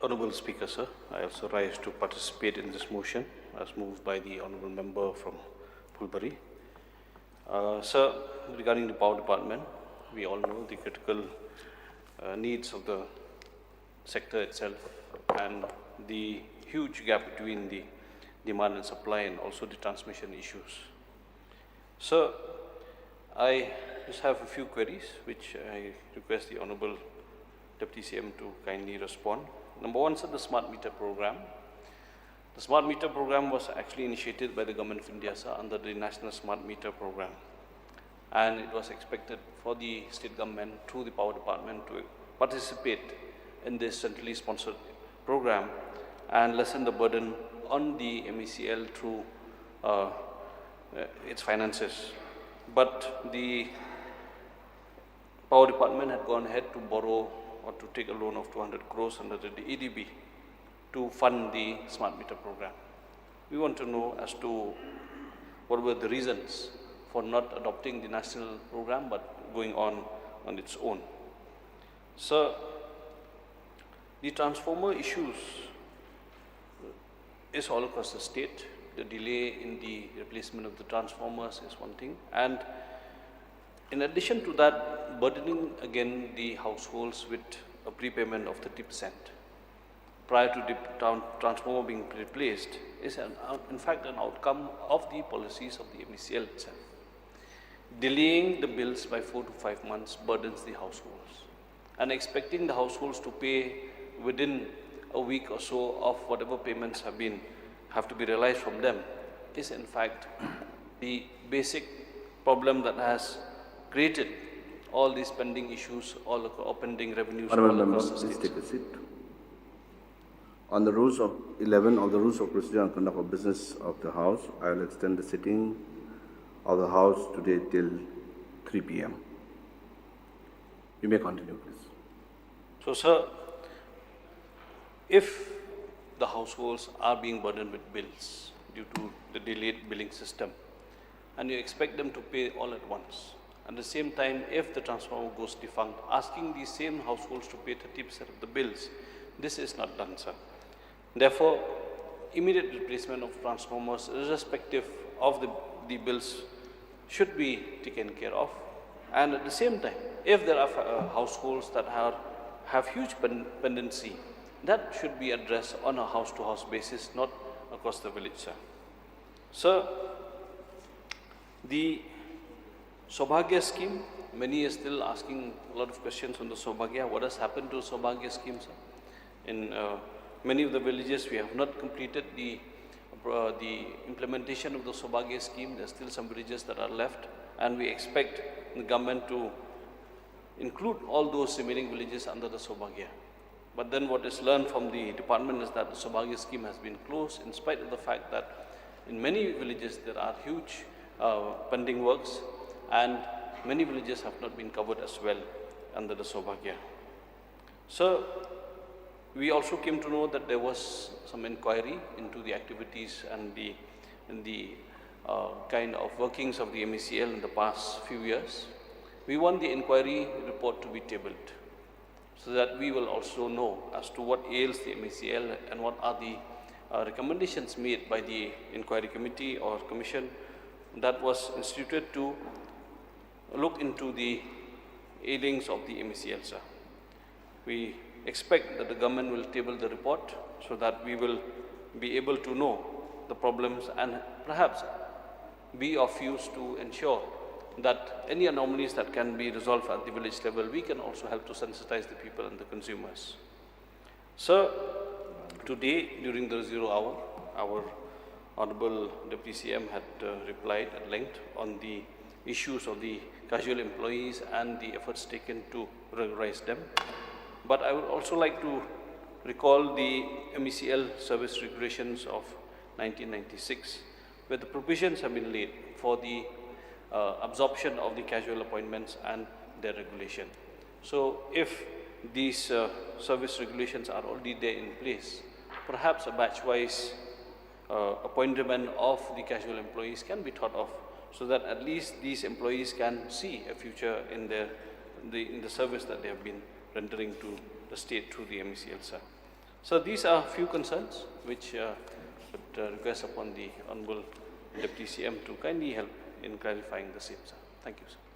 Honourable Speaker, sir, I also rise to participate in this motion as moved by the Honourable Member from Pulbari. Sir, regarding the Power Department, we all know the critical needs of the sector itself and the huge gap between the demand and supply and also the transmission issues. Sir, I just have a few queries which I request the Honourable Deputy CM to kindly respond. Number one, sir, the Smart Meter Program. The Smart Meter Program was actually initiated by the Government of India, sir, under the National Smart Meter Program. And it was expected for the state government through the Power Department to participate in this centrally sponsored program and lessen the burden on the MECL through its finances. But the Power Department had gone ahead to borrow or to take a loan of 200 crores under the EDB to fund the Smart Meter Program. We want to know as to what were the reasons for not adopting the national program but going on its own. Sir, the transformer issues is all across the state. The delay in the replacement of the transformers is one thing, and in addition to that, burdening again the households with a prepayment of 30% prior to the transformer being replaced is in fact an outcome of the policies of the MECL itself. Delaying the bills by 4 to 5 months burdens the households, and expecting the households to pay within a week or so of whatever payments have to be realized from them is in fact the basic problem that has created all these pending issues, all pending revenues. Honourable Member, please take a seat. On the rules of 11 of the Rules of Procedure and Conduct of Business of the House, I will extend the sitting of the House today till 3 p.m. You may continue, please. So, sir, if the households are being burdened with bills due to the delayed billing system, and you expect them to pay all at once, at the same time, if the transformer goes defunct, asking these same households to pay 30% of the bills, this is not done, sir. Therefore, immediate replacement of transformers, irrespective of the bills, should be taken care of. And at the same time, if there are households that have huge pendency, that should be addressed on a house-to-house basis, not across the village, sir. Sir, the Saubhagya scheme, many are still asking a lot of questions on the Saubhagya. What has happened to Saubhagya scheme, sir? In many of the villages, we have not completed the implementation of the Saubhagya scheme. There are still some villages that are left, and we expect the government to include all those remaining villages under the Saubhagya. But then what is learned from the department is that the Saubhagya scheme has been closed in spite of the fact that in many villages there are huge pending works, and many villages have not been covered as well under the Saubhagya. So, we also came to know that there was some inquiry into the activities and the kind of workings of the MECL in the past few years. We want the inquiry report to be tabled so that we will also know as to what ails the MECL and what are the recommendations made by the inquiry committee or commission that was instituted to look into the ailings of the MECL, sir. We expect that the government will table the report so that we will be able to know the problems and perhaps be of use to ensure that any anomalies that can be resolved at the village level, we can also help to sensitize the people and the consumers. Sir, today during the 0 hour, our Honourable Deputy CM had replied at length on the issues of the casual employees and the efforts taken to regularize them. But I would also like to recall the MECL service regulations of 1996, where the provisions have been laid for the absorption of the casual appointments and their regulation. So, if these service regulations are already there in place, perhaps a batch-wise appointment of the casual employees can be thought of, so that at least these employees can see a future in the service that they have been rendering to the state through the MECL, sir. So these are few concerns which would request upon the Honorable Deputy CM to kindly help in clarifying the same, sir. Thank you, sir.